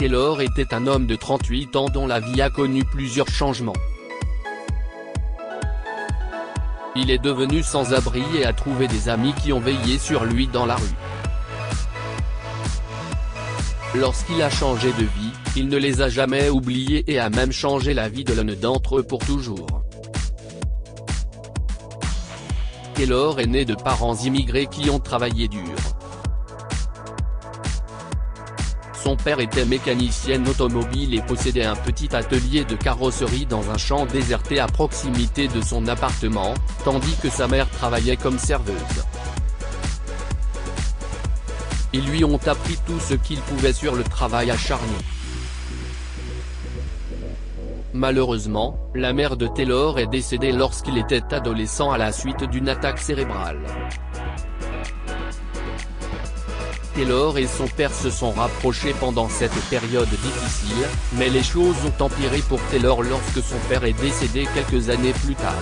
Taylor était un homme de 38 ans dont la vie a connu plusieurs changements. Il est devenu sans-abri et a trouvé des amis qui ont veillé sur lui dans la rue. Lorsqu'il a changé de vie, il ne les a jamais oubliés et a même changé la vie de l'un d'entre eux pour toujours. Taylor est né de parents immigrés qui ont travaillé dur. Son père était mécanicien automobile et possédait un petit atelier de carrosserie dans un champ déserté à proximité de son appartement, tandis que sa mère travaillait comme serveuse. Ils lui ont appris tout ce qu'ils pouvaient sur le travail acharné. Malheureusement, la mère de Taylor est décédée lorsqu'il était adolescent à la suite d'une attaque cérébrale. Taylor et son père se sont rapprochés pendant cette période difficile, mais les choses ont empiré pour Taylor lorsque son père est décédé quelques années plus tard.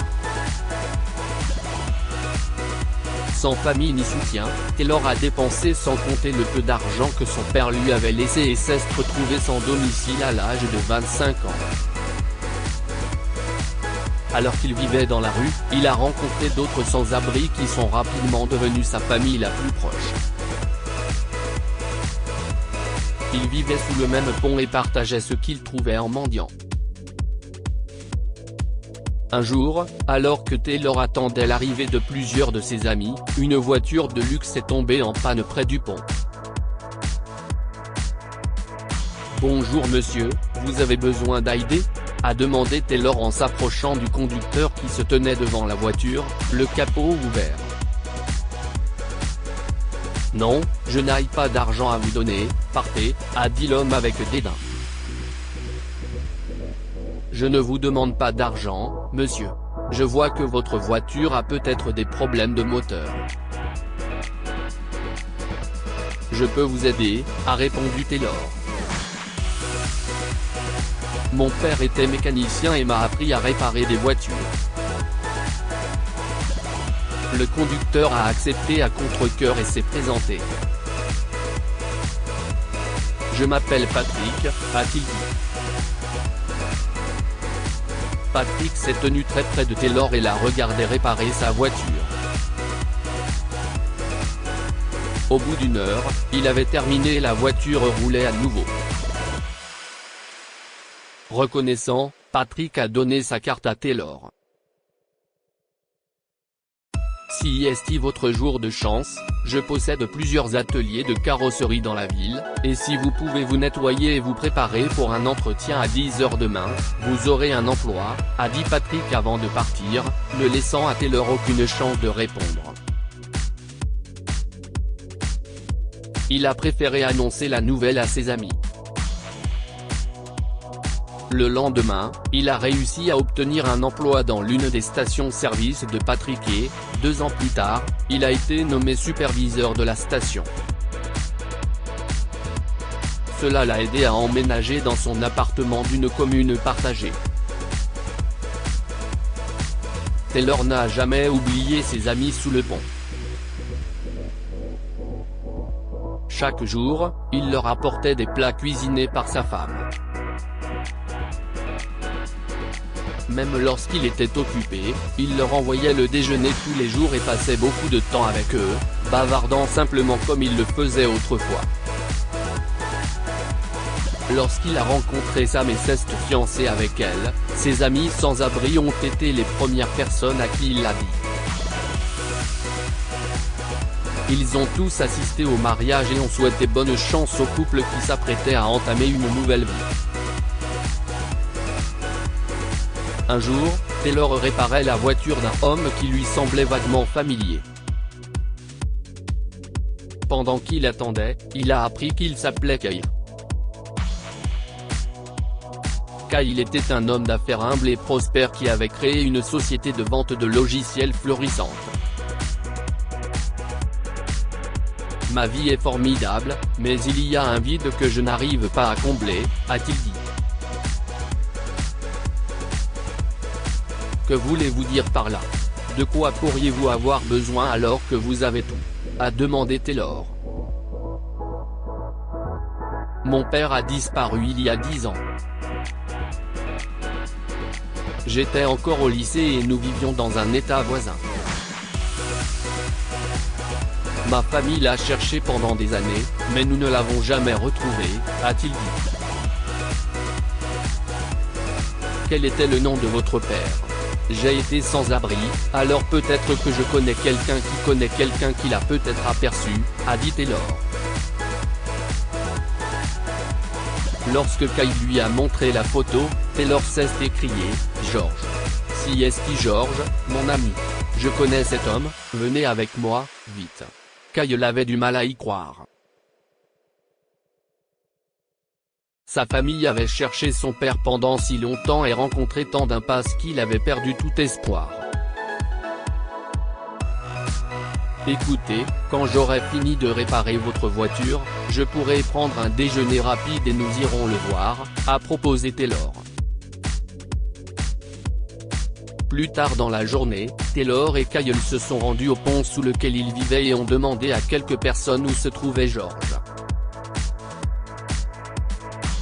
Sans famille ni soutien, Taylor a dépensé sans compter le peu d'argent que son père lui avait laissé et s'est retrouvé sans domicile à l'âge de 25 ans. Alors qu'il vivait dans la rue, il a rencontré d'autres sans-abri qui sont rapidement devenus sa famille la plus proche. Ils vivaient sous le même pont et partageaient ce qu'ils trouvaient en mendiant. Un jour, alors que Taylor attendait l'arrivée de plusieurs de ses amis, une voiture de luxe est tombée en panne près du pont. « Bonjour monsieur, vous avez besoin d'aide ?» a demandé Taylor en s'approchant du conducteur qui se tenait devant la voiture, le capot ouvert. « Non, je n'ai pas d'argent à vous donner, partez », a dit l'homme avec dédain. « Je ne vous demande pas d'argent, monsieur. Je vois que votre voiture a peut-être des problèmes de moteur. Je peux vous aider, » a répondu Taylor. « Mon père était mécanicien et m'a appris à réparer des voitures. » Le conducteur a accepté à contre-cœur et s'est présenté. « Je m'appelle Patrick, » a-t-il dit. Patrick s'est tenu très près de Taylor et l'a regardé réparer sa voiture. Au bout d'une heure, il avait terminé et la voiture roulait à nouveau. Reconnaissant, Patrick a donné sa carte à Taylor. Si est votre jour de chance, je possède plusieurs ateliers de carrosserie dans la ville, et si vous pouvez vous nettoyer et vous préparer pour un entretien à 10 h demain, vous aurez un emploi, a dit Patrick avant de partir, ne laissant à Taylor aucune chance de répondre. Il a préféré annoncer la nouvelle à ses amis. Le lendemain, il a réussi à obtenir un emploi dans l'une des stations-service de Patrick et, 2 ans plus tard, il a été nommé superviseur de la station. Cela l'a aidé à emménager dans son appartement d'une commune partagée. Taylor n'a jamais oublié ses amis sous le pont. Chaque jour, il leur apportait des plats cuisinés par sa femme. Même lorsqu'il était occupé, il leur envoyait le déjeuner tous les jours et passait beaucoup de temps avec eux, bavardant simplement comme il le faisait autrefois. Lorsqu'il a rencontré Sam et s'est fiancé avec elle, ses amis sans-abri ont été les premières personnes à qui il l'a dit. Ils ont tous assisté au mariage et ont souhaité bonne chance au couple qui s'apprêtait à entamer une nouvelle vie. Un jour, Taylor réparait la voiture d'un homme qui lui semblait vaguement familier. Pendant qu'il attendait, il a appris qu'il s'appelait Kyle. Kyle était un homme d'affaires humble et prospère qui avait créé une société de vente de logiciels florissante. « Ma vie est formidable, mais il y a un vide que je n'arrive pas à combler », a-t-il dit. Que voulez-vous dire par là? De quoi pourriez-vous avoir besoin alors que vous avez tout? A demandé Taylor. Mon père a disparu il y a 10 ans. J'étais encore au lycée et nous vivions dans un état voisin. Ma famille l'a cherché pendant des années, mais nous ne l'avons jamais retrouvé, a-t-il dit. Quel était le nom de votre père? J'ai été sans abri, alors peut-être que je connais quelqu'un qui l'a peut-être aperçu, a dit Taylor. Lorsque Kyle lui a montré la photo, Taylor s'est écrié « George. CST George, mon ami. Je connais cet homme, venez avec moi, vite. » Kyle avait du mal à y croire. Sa famille avait cherché son père pendant si longtemps et rencontré tant d'impasses qu'il avait perdu tout espoir. Écoutez, quand j'aurai fini de réparer votre voiture, je pourrai prendre un déjeuner rapide et nous irons le voir, a proposé Taylor. Plus tard dans la journée, Taylor et Kyle se sont rendus au pont sous lequel ils vivaient et ont demandé à quelques personnes où se trouvait George.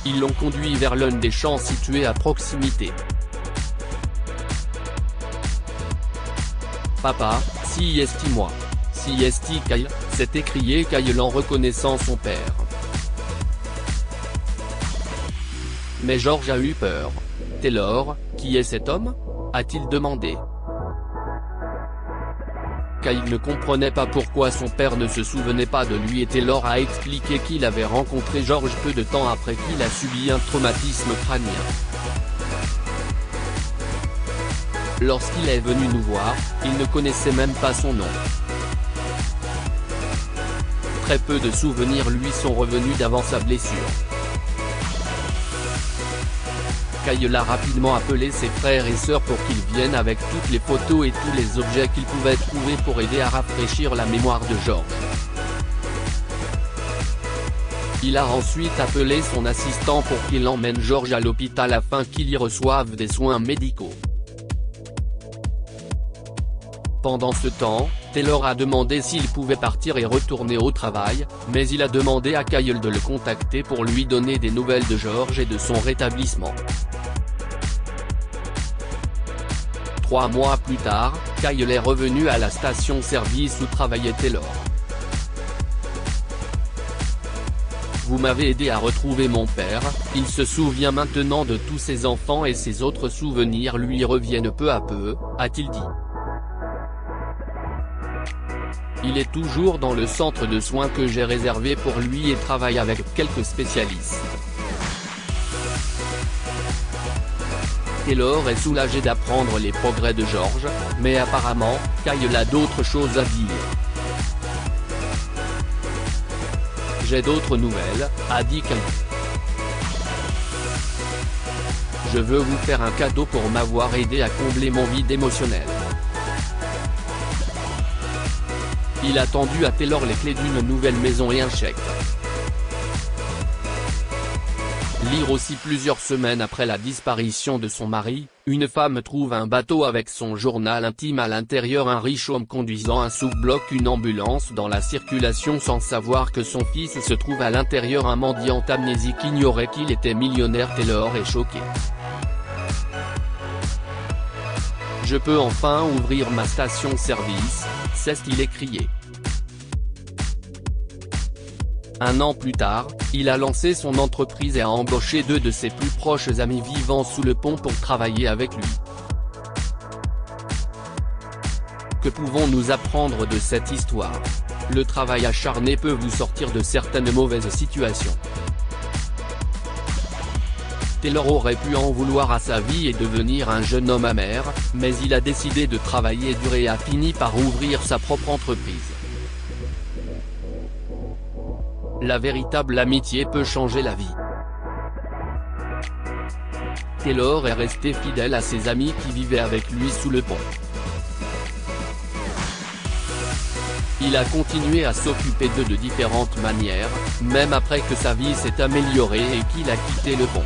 Ils l'ont conduit vers l'un des champs situés à proximité. Papa, CST moi. CST Kyle, s'est écrié Kyle en reconnaissant son père. Mais George a eu peur. Taylor, qui est cet homme? A-t-il demandé. Kyle ne comprenait pas pourquoi son père ne se souvenait pas de lui et Taylor a expliqué qu'il avait rencontré George peu de temps après qu'il a subi un traumatisme crânien. Lorsqu'il est venu nous voir, il ne connaissait même pas son nom. Très peu de souvenirs lui sont revenus d'avant sa blessure. Kyle a rapidement appelé ses frères et sœurs pour qu'ils viennent avec toutes les photos et tous les objets qu'ils pouvaient trouver pour aider à rafraîchir la mémoire de George. Il a ensuite appelé son assistant pour qu'il emmène George à l'hôpital afin qu'il y reçoive des soins médicaux. Pendant ce temps, Taylor a demandé s'il pouvait partir et retourner au travail, mais il a demandé à Kyle de le contacter pour lui donner des nouvelles de George et de son rétablissement. 3 mois plus tard, Kyle est revenu à la station-service où travaillait Taylor. Vous m'avez aidé à retrouver mon père, il se souvient maintenant de tous ses enfants et ses autres souvenirs lui reviennent peu à peu, a-t-il dit. Il est toujours dans le centre de soins que j'ai réservé pour lui et travaille avec quelques spécialistes. Taylor est soulagé d'apprendre les progrès de George, mais apparemment, Kyle a d'autres choses à dire. J'ai d'autres nouvelles, a dit Kyle. Je veux vous faire un cadeau pour m'avoir aidé à combler mon vide émotionnel. Il a tendu à Taylor les clés d'une nouvelle maison et un chèque. Lire aussi plusieurs semaines après la disparition de son mari, une femme trouve un bateau avec son journal intime à l'intérieur. Un riche homme conduisant un SUV bloque une ambulance dans la circulation sans savoir que son fils se trouve à l'intérieur. Un mendiant amnésique ignorait qu'il était millionnaire. Taylor est choqué. Je peux enfin ouvrir ma station-service, s'est-il écrié. Un an plus tard, il a lancé son entreprise et a embauché 2 de ses plus proches amis vivant sous le pont pour travailler avec lui. Que pouvons-nous apprendre de cette histoire? Le travail acharné peut vous sortir de certaines mauvaises situations. Taylor aurait pu en vouloir à sa vie et devenir un jeune homme amer, mais il a décidé de travailler dur et a fini par ouvrir sa propre entreprise. La véritable amitié peut changer la vie. Taylor est resté fidèle à ses amis qui vivaient avec lui sous le pont. Il a continué à s'occuper d'eux de différentes manières, même après que sa vie s'est améliorée et qu'il a quitté le pont.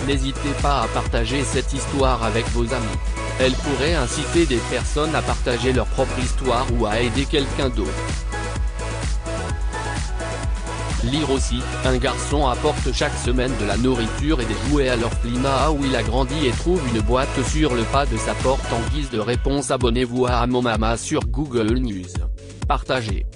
N'hésitez pas à partager cette histoire avec vos amis. Elle pourrait inciter des personnes à partager leur propre histoire ou à aider quelqu'un d'autre. Lire aussi, un garçon apporte chaque semaine de la nourriture et des jouets à l'orphelinat où il a grandi et trouve une boîte sur le pas de sa porte en guise de réponse. Abonnez-vous à Amomama sur Google News. Partagez.